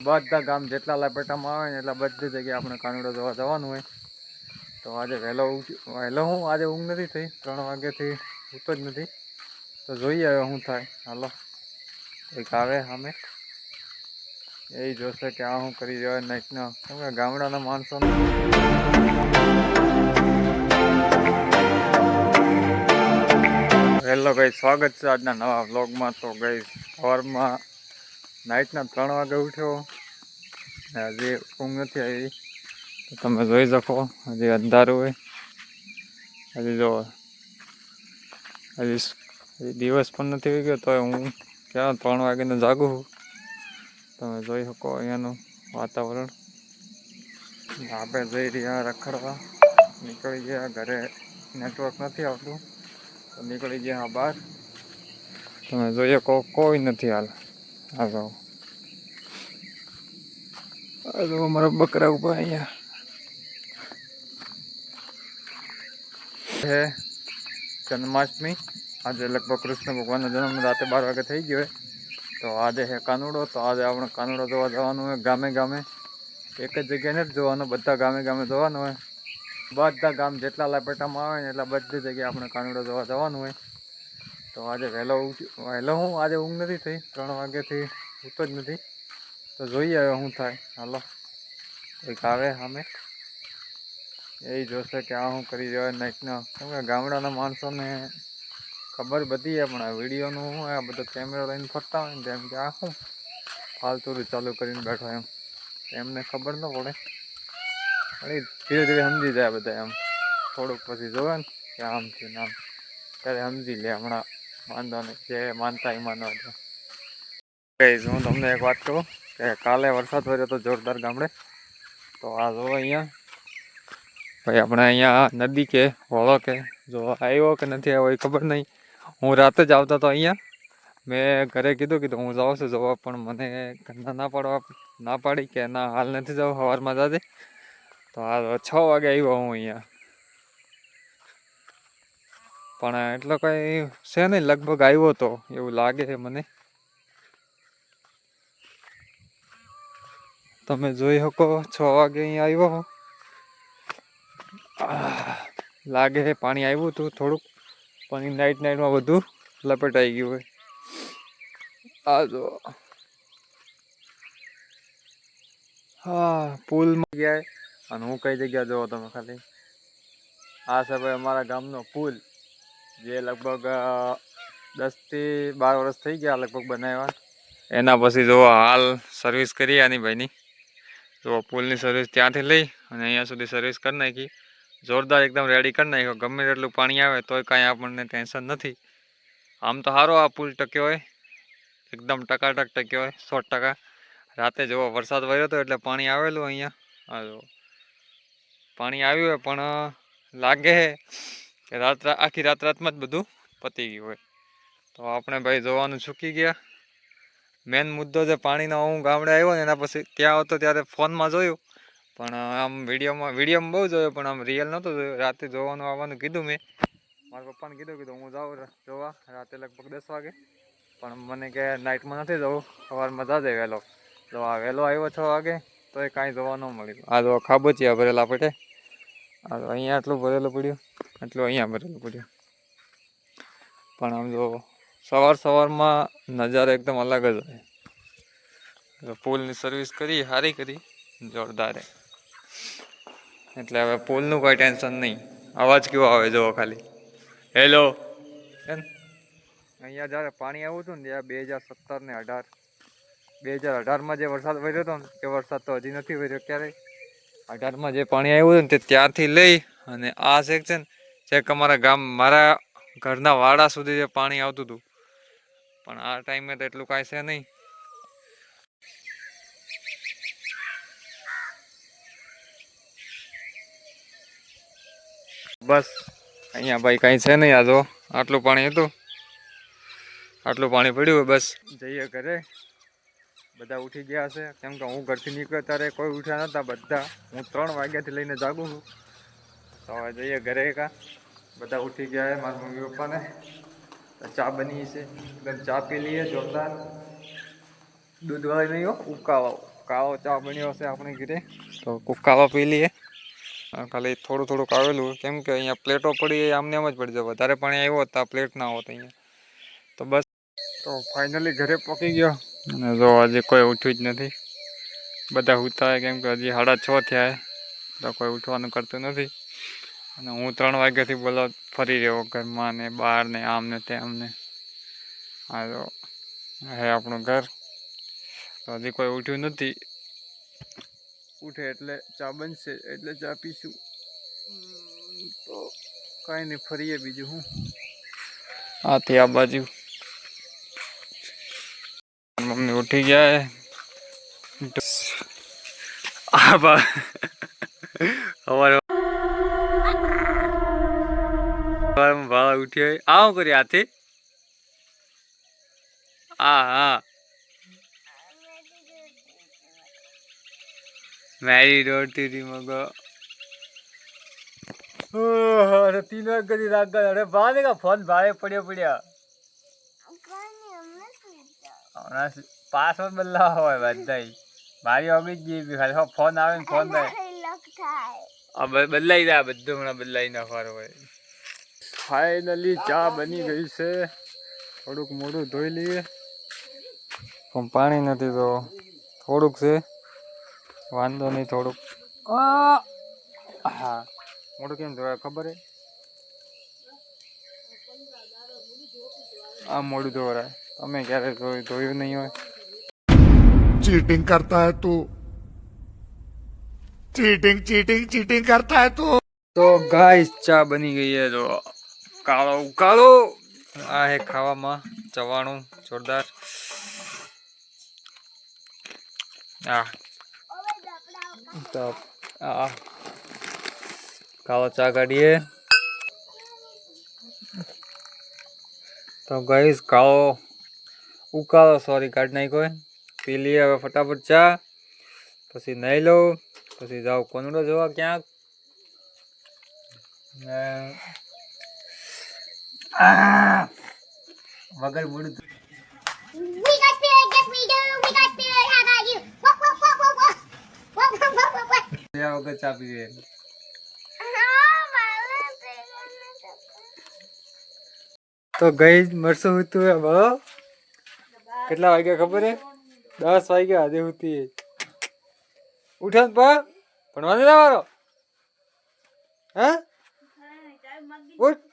બધા ગામ જેટલા લપેટામાં આવે ને એટલા બધી જગ્યાએ આપણે કાનુડો જોવા જવાનું હોય. તો આજે વહેલો હું આજે ઊંઘ નથી થઈ 3 વાગ્યાથી સૂતો જ નથી. તો જોઈએ હવે શું થાય. હાલો કંઈક આવે અમે એ જોશે કે આ હું કરી રહ્યો નાઈટનો કેમ કે ગામડાના માણસોને હેલો ગાઈસ, સ્વાગત છે આજના નવા વ્લોગમાં. તો ગાઈસ સવારમાં નાઈટના 3 વાગે ઉઠ્યો. હજી ઊંઘ નથી આવી તો તમે જોઈ શકો. હજી અંધારું હોય. હજી જો હજી દિવસ પણ નથી થઈ ગયો તો હું ક્યાં 3 વાગ્યાનો જાગું છું. તમે જોઈ શકો અહીંયાનું વાતાવરણ. આપણે જઈ રહ્યા રખડવા. નીકળી ગયા ઘરે, નેટવર્ક નથી આવતું તો નીકળી ગયા બહાર. તમે જોઈએ કોઈ નથી હાલ. આ જો અમારા બકરા ઉભા અહીંયા છે. જન્માષ્ટમી આજે લગભગ કૃષ્ણ ભગવાનનો જન્મ રાતે 12 વાગે થઈ ગયો હોય. તો આજે છે કાનુડો. તો આજે આપણે કાનુડો જોવા જવાનું હોય ગામે ગામે. એક જ જગ્યાએ નથી જોવાનું, બધા ગામે ગામે જોવાનું હોય. બધા ગામ જેટલા લપેટામાં આવે ને એટલા બધી જગ્યાએ આપણે કાનુડો જોવા જવાનું હોય. તો આજે વહેલો હું આજે ઊંઘ નથી થઈ 3 વાગ્યાથી સૂતો જ નથી. તો જોઈએ હવે શું થાય. હાલો કંઈક આવે અમે એ જોશે કે આ હું કરી રહ્યો નાઈટનો કેમ કે ગામડાના માણસોને ખબર બધી છે પણ આ વિડીયોનું શું આ બધો કેમેરો લઈને ફરતા હોય ને જેમ કે આ શું ફાલતુ ચાલુ કરીને બેઠો એમને ખબર ન પડે. ધીરે ધીરે સમજી જાય બધા. એમ થોડુંક પછી જોવે ને કે આમ થયું આમ ત્યારે સમજી લે. હમણાં વાંધો નહીં, જે માનતા એ માનવા દે. હું તમને એક વાત કહું કે કાલે વરસાદ પડ્યો હતો જોરદાર ગામડે. તો આ જો અહીંયા ભાઈ આપણે અહીંયા નદી કે હોળો કે જો આવ્યો કે નથી આવ્યો એ ખબર નહીં. હું રાતે જ આવતો હતો અહીંયા. મેં ઘરે કીધું હું જાઉં છું જોવા, પણ મને ઘરના ના પાડી કે ના હાલ નથી જવું, સવારમાં જાજે. તો હાલ 6 વાગે આવ્યો હું અહીંયા. પણ એટલો કઈ છે નહીં, લગભગ આવ્યો તો એવું લાગે છે મને. તમે જોઈ શકો 6 વાગે અહીંયા આવ્યો. લાગે છે પાણી આવ્યું હતું થોડુંક, પણ નાઈટમાં બધું લપેટાઈ ગયું હોય. આ જો હા પુલમાં ગયા. અને હું કઈ જગ્યા જોવો તમે ખાલી. આ છે ભાઈ અમારા ગામનો પુલ, જે લગભગ 10 થી 12 વર્ષ થઈ ગયા લગભગ બનાવ્યા. એના પછી જો હાલ સર્વિસ કરી આની ભાઈની. તો પુલની સર્વિસ ત્યાંથી લઈ અને અહીંયા સુધી સર્વિસ કરી નાખી. જોરદાર એકદમ રેડી કરી નાખ્યો. ગમે તેટલું પાણી આવે તોય કાંઈ આપણને ટેન્શન નથી. આમ તો સારો આ પુલ ટક્યો હોય, એકદમ ટકાટક ટક્યો હોય 100%. રાતે જેવો વરસાદ વર્યો હતો એટલે પાણી આવેલું અહીંયા. હા જો પાણી આવ્યું હોય, પણ લાગે કે આખી રાતમાં જ બધું પતી ગયું હોય. તો આપણે ભાઈ જોવાનું ચૂકી ગયા. મેન મુદ્દો જે પાણીનો હું ગામડે આવ્યો ને એના પછી ત્યાં હતો ત્યારે ફોનમાં જોયું, પણ આમ વિડીયોમાં બહુ જોયો, પણ આમ રિયલ નહોતું જોયું. રાતે જોવાનું આવવાનું કીધું મેં મારા પપ્પાને કીધું હું જાઉં જોવા રાતે લગભગ 10 વાગે. પણ મને કે નાઇટમાં નથી જવું, સવારમાં જાજે વહેલો. તો આ વહેલો આવ્યો 6 વાગે તો એ કાંઈ જોવા ન મળ્યું. આ તો ખાબોચિયા ભરેલા પેટે. આ તો અહીંયા આટલું ભરેલું પડ્યું, આટલું અહીંયા ભરેલું પડ્યું. પણ આમ જો સવારમાં નજારો એકદમ અલગ જ હોય. પુલની સર્વિસ કરી, સારી કરી, જોરદાર. એટલે હવે પુલનું કોઈ ટેન્શન નહીં. અવાજ કેવો આવે જોવો ખાલી. હેલો એમ અહીંયા જ્યારે પાણી આવ્યું હતું ને ત્યાં 2017 ને 2018માં જે વરસાદ વર્યો હતો ને એ વરસાદ તો હજી નથી વર્યો ક્યારેય. 18માં જે પાણી આવ્યું હતું ને તે ત્યાંથી લઈ અને આ સેક્શન ચેક અમારા મારા ઘરના વાડા સુધી જે પાણી આવતું હતું. પણ આ ટાઈમે તો એટલું કાંઈ છે નહીં. બસ અહીંયા ભાઈ કાંઈ છે નહીં. આ જો આટલું પાણી હતું, આટલું પાણી પડ્યું હોય. બસ જઈએ ઘરે. બધા ઉઠી ગયા છે, કેમ કે હું ઘરથી નીકળ્યો ત્યારે કોઈ ઉઠ્યા નહોતા બધા. હું 3 વાગ્યાથી લઈને જાગું છું. તો હવે જઈએ ઘરે. બધા ઉઠી ગયા. મારા મમ્મી પપ્પાને ચા બની છે, એકદમ ચા પી લઈએ જોરદાર. દૂધવાળી નહીં હો, ઉકાળો કાળો ચા બન્યો હશે આપણે ઘરે, તો કોક કાવા પી લઈએ. ખાલી થોડું થોડુંક આવેલું, કેમ કે અહીંયા પ્લેટો પડી આમને એમ જ પડી જાય. વધારે પાણી આવ્યો તો આ પ્લેટ ના હોત અહીંયા. તો બસ, તો ફાઇનલી ઘરે પહોંચી ગયો. અને જો હજી કોઈ ઉઠ્યું જ નથી, બધા ઉઠતા હોય, કેમ કે હજી 6:30 થયા, તો કોઈ ઉઠવાનું કરતું નથી. અને હું 3 વાગ્યાથી બોલો ફરી રહ્યો ઘરમાં ને બહાર ને આમ ને તેમ ને. હા, તો હે આપણું ઘર. તો હજી કોઈ ઉઠ્યું નથી, ઉઠે એટલે ચા બનશે, એટલે ચા પીશું. તો કાંઈ નહીં, ફરીએ બીજું હું. આથી આ બાજુ મમ્મી ઉઠી ગયા. સવારે ભાવા ઉઠ્યો. આવું કરી હાથી. હા, મેરી રોટી મગો. 3 વાગ્યાથી રાખ. અરે ભાવે કા ફોન ભાવે પડ્યા. હમણાં પાસવર્ડ બદલાવા હોય બધા. મારી ઓગી જ ગઈ ખાલી ફોન આવે ને ફોન થાય બદલાઈ જાય બધું. હમણાં બદલાઈ નાખવાનું હોય. ફાઇનલી ચા બની ગઈ છે. થોડુંક મોઢું ધોઈ લઈએ, પણ પાણી નથી તો થોડુંક છે, વાંધો નહીં. થોડુંક હા, મોઢું કેમ ધોવાય ખબર હે? આ મોઢું ધોવાય. તમે ક્યારે ધોયું નહીં હોય? चीटिंग करता है तू, चीटिंग करता है तू। તો ગાઈસ ચા બની ગઈ છે. તો કાળો ઉકાળો આ હે ખાવામાં ચવાણું જોરદાર. તો આ કાળો ચા કાઢીએ. તો ગાઈસ કાળો ઉકાળો કાઢી નાખ્યો. પી લઈએ હવે ફટાફટ ચા, પછી નાઈ લઉં, પછી જાઉં કોનડો જોવા ક્યાંક. વગર મૂડ વગર ચા પીવે. તો ગઈ મરસું હતું કેટલા વાગ્યા ખબર હે? 10 વાગ્યા હજી સુધી ઉઠો પણ વાંધો ના મારો. હે ઉઠ.